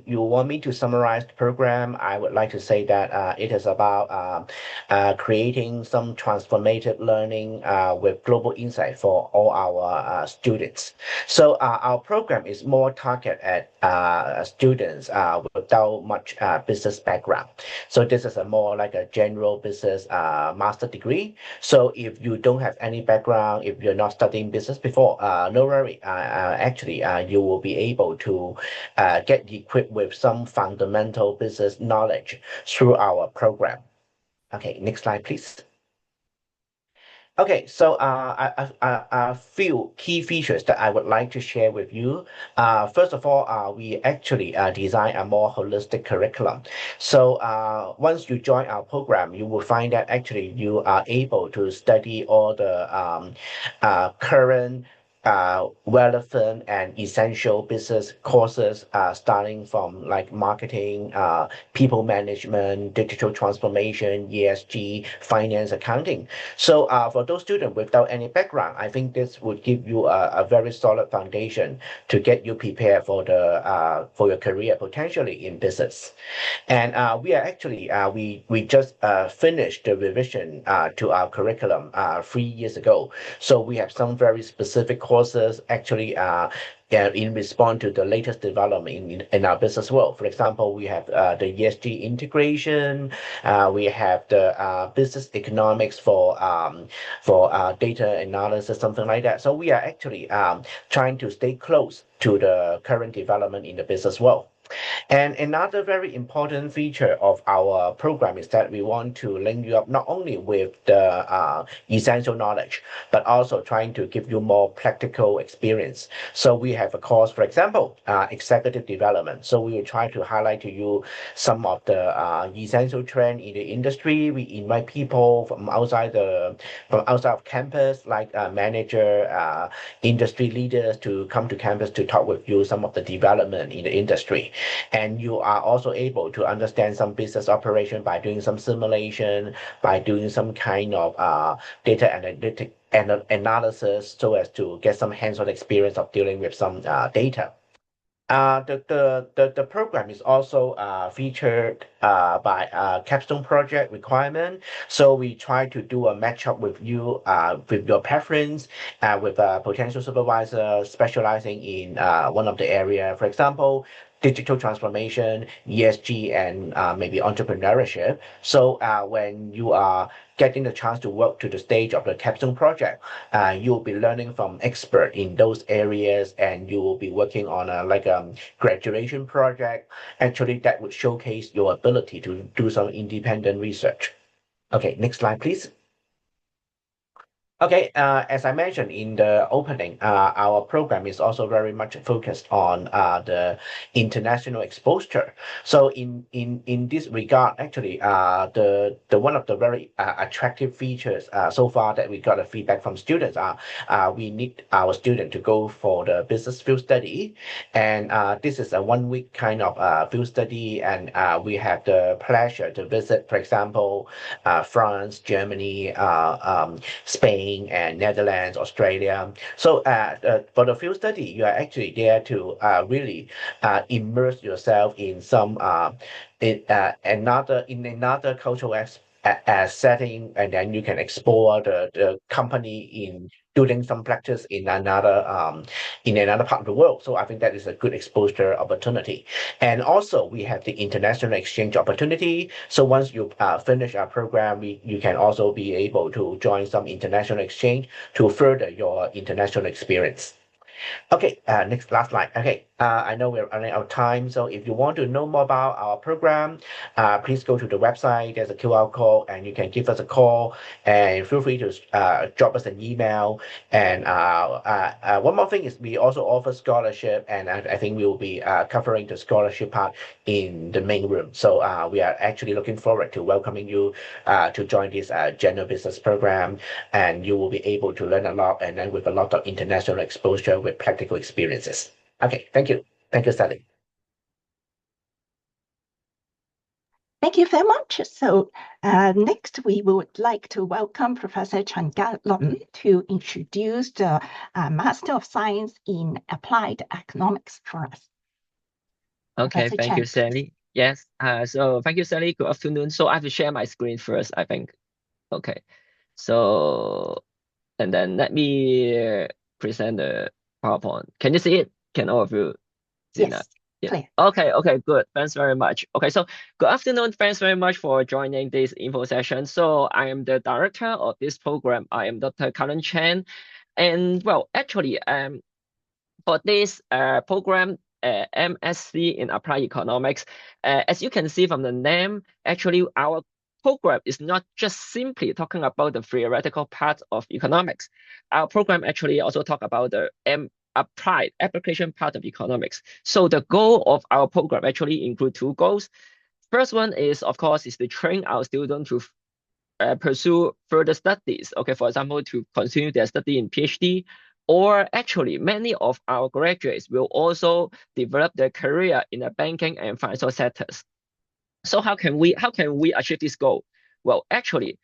Speaker 7: you want me to summarize the program, I would like to say that it is about creating some transformative learning with global insight for all our students. So our program is more targeted at students without much business background. So this is a more like a general business master degree. So if you don't have any background, if you're not studying business before, no worry. Actually, you will be able to get equipped with some fundamental business knowledge through our program. Okay, next slide, please. Okay, so a few key features that I would like to share with you. First of all, we actually design a more holistic curriculum. So once you join our program, you will find that actually you are able to study all the current relevant and essential business courses starting from like marketing, people management, digital transformation, ESG, finance, accounting. So for those students without any background, I think this would give you a very solid foundation to get you prepared for your career potentially in business. And we are actually we just finished the revision to our curriculum 3 years ago. So we have some very specific courses actually in response to the latest development in our business world. For example, we have the ESG integration, we have the business economics for data analysis, something like that. So we are actually trying to stay close to the current development in the business world. And another very important feature of our program is that we want to link you up not only with the essential knowledge, but also trying to give you more practical experience. So we have a course, for example, executive development. So we will try to highlight to you some of the essential trend in the industry. We invite people from outside of campus, like manager, industry leaders, to come to campus to talk with you some of the development in the industry. And you are also able to understand some business operation by doing some simulation, by doing some kind of data analytic analysis, so as to get some hands-on experience of dealing with some data. The program is also featured by capstone project requirement. So we try to do a matchup with you with your preference with a potential supervisor specializing in one of the area. For example, digital transformation, ESG, and maybe entrepreneurship. So when you are getting the chance to work to the stage of the capstone project, you'll be learning from expert in those areas, and you will be working on a graduation project. Actually, that would showcase your ability to do some independent research. Okay, next slide, please. Okay, as I mentioned in the opening, our program is also very much focused on the international exposure. So in this regard, actually, the one of the very attractive features so far that we got a feedback from students are we need our student to go for the business field study, and this is a 1 week kind of field study, and we have the pleasure to visit, for example, France, Germany, Spain, and Netherlands, Australia. So for the field study, you are actually there to really immerse yourself in some another cultural setting, and then you can explore the company in doing some practice in another part of the world. So I think that is a good exposure opportunity. And also we have the international exchange opportunity. So once you finish our program, you can also be able to join some international exchange to further your international experience. Okay, last slide. Okay, I know we're running out of time, so if you want to know more about our program, please go to the website. There's a QR code, and you can give us a call, and feel free to drop us an email. And one more thing is we also offer scholarship, and I think we will be covering the scholarship part in the main room. So we are actually looking forward to welcoming you to join this general business program, and you will be able to learn a lot, and then with a lot of international exposure with practical experiences. Okay, thank you. Thank you, Sally.
Speaker 1: Thank you very much. So next, we would like to welcome Professor Chen Ga-lun to introduce the Master of Science in Applied Economics for us.
Speaker 8: Okay,
Speaker 1: Professor
Speaker 8: thank you,
Speaker 1: Chen.
Speaker 8: Sally. Yes, so thank you, Sally. Good afternoon. So I have to share my screen first, I think. Okay, so, and then let me present the PowerPoint. Can you see it? Can all of you see that?
Speaker 1: Yes,
Speaker 8: Yeah.
Speaker 1: clear.
Speaker 8: Okay, good. Thanks very much. Okay, so good afternoon. Thanks very much for joining this info session. So I am the director of this program. I am Dr. Karen Chen. And well, actually, for this program, MSc in Applied Economics, as you can see from the name, actually our program is not just simply talking about the theoretical part of economics. Our program actually also talk about the applied application part of economics. So the goal of our program actually include two goals. First one is, of course, is to train our students to pursue further studies. Okay, for example, to continue their study in PhD, or actually many of our graduates will also develop their career in the banking and financial sectors. So how can we achieve this goal? Well, actually,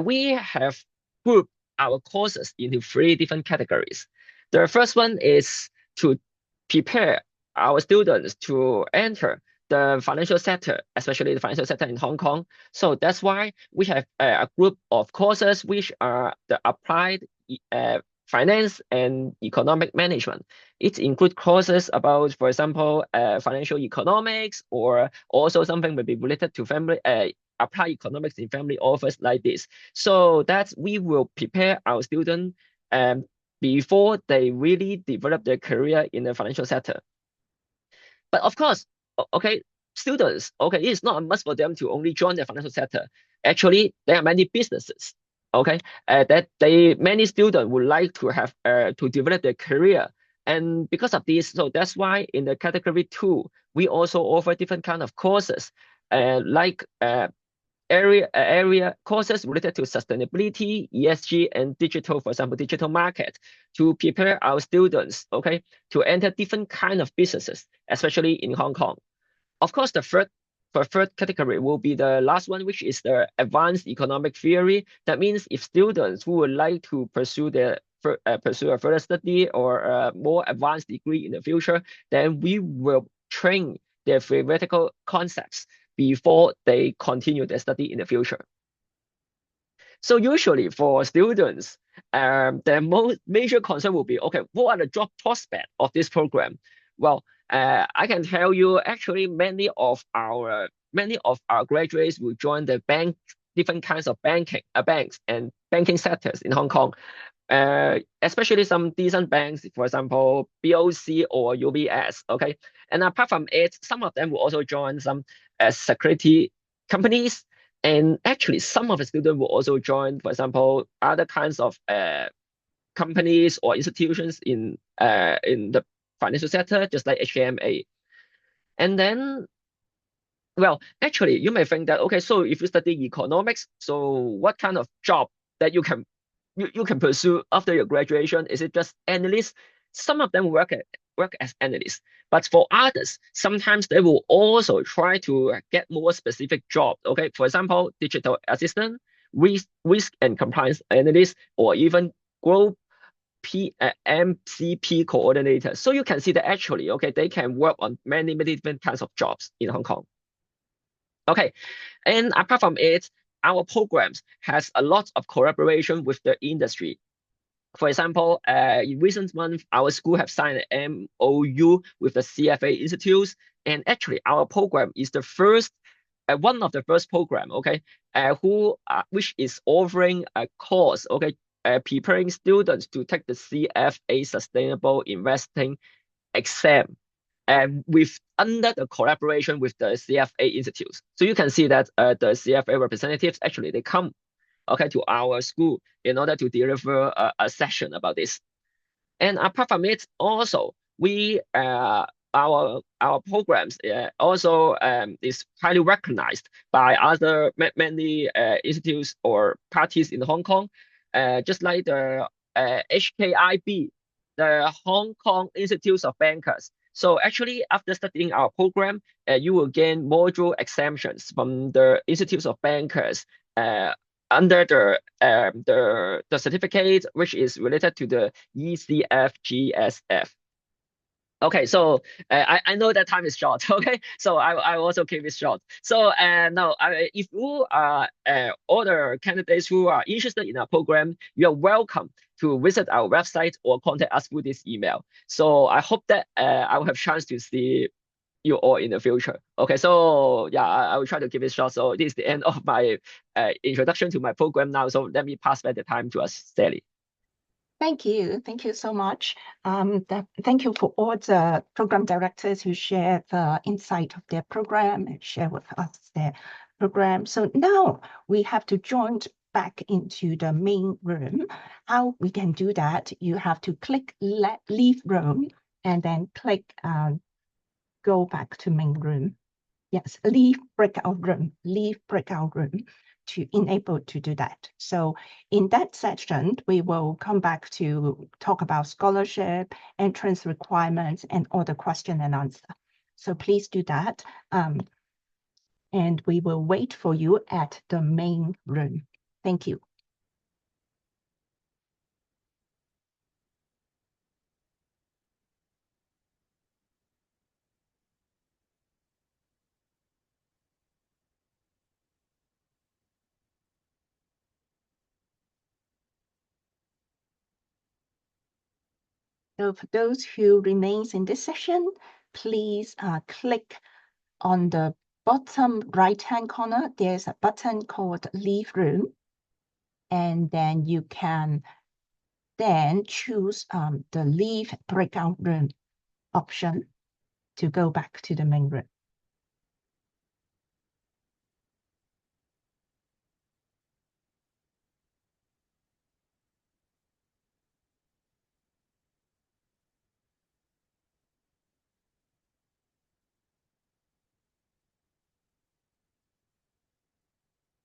Speaker 8: we have grouped our courses into 3 different categories. The first one is to prepare our students to enter the financial sector, especially the financial sector in Hong Kong. So that's why we have a group of courses which are the applied finance and economic management. It includes courses about, for example, financial economics, or also something maybe related to family, apply economics in family office like this. So that we will prepare our students before they really develop their career in the financial sector. But of course, okay, students, okay, it's not a must for them to only join the financial sector. Actually, there are many businesses, okay, that many students would like to have to develop their career. And because of this, so that's why in the category 2, we also offer different kind of courses, like area courses related to sustainability, ESG, and digital, for example, digital market, to prepare our students, okay, to enter different kind of businesses, especially in Hong Kong. Of course, the third category will be the last one, which is the advanced economic theory. That means if students who would like to pursue a further study or a more advanced degree in the future, then we will train their theoretical concepts before they continue their study in the future. So usually for students, their most major concern will be, okay, what are the job prospects of this program? Well, I can tell you actually many of our graduates will join the different kinds of banks and banking sectors in Hong Kong. Especially some decent banks, for example, BOC or UBS. Okay, and apart from it, some of them will also join some security companies, and actually some of the students will also join, for example, other kinds of companies or institutions in the financial sector, just like HKMA. And then, well, actually, you may think that, okay, so if you study economics, so what kind of job that you can pursue after your graduation? Is it just analyst? Some of them work as analysts, but for others, sometimes they will also try to get more specific jobs. Okay, for example, digital assistant, risk and compliance analyst, or even group MCP coordinator. So you can see that actually, okay, they can work on many different kinds of jobs in Hong Kong. Okay, and apart from it, our programs has a lot of collaboration with the industry. For example, in recent months, our school have signed an MOU with the CFA institutes, and actually our program is the first, one of the first program, okay, which is offering a course, okay, preparing students to take the CFA Sustainable Investing exam, and under the collaboration with the CFA institutes. So you can see that the CFA representatives actually they come, okay, to our school in order to deliver a session about this. And apart from it, also we our programs also is highly recognized by other many institutes or parties in Hong Kong, just like the HKIB, the Hong Kong Institutes of Bankers. So actually, after studying our program, you will gain module exemptions from the Institutes of Bankers under the certificate, which is related to the ECFGSF. Okay, so I know that time is short. Okay, so I also keep it short. So now, if you are all the candidates who are interested in our program, you are welcome to visit our website or contact us through this email. So I hope that I will have chance to see you all in the future. Okay, so yeah, I will try to keep it short. So this is the end of my introduction to my program now. So let me pass back the time to us, Sally.
Speaker 1: Thank you. Thank you so much. Thank you for all the program directors who share the insight of their program and share with us their program. So now we have to join back into the main room. How we can do that? You have to click leave room and then click go back to main room. Yes, leave breakout room to enable to do that. So in that section, we will come back to talk about scholarship, entrance requirements, and all the question and answer. So please do that. And we will wait for you at the main room. Thank you. So for those who remains in this session, please click on the bottom right-hand corner. There's a button called Leave Room. And then you can then choose the Leave Breakout Room option to go back to the main room.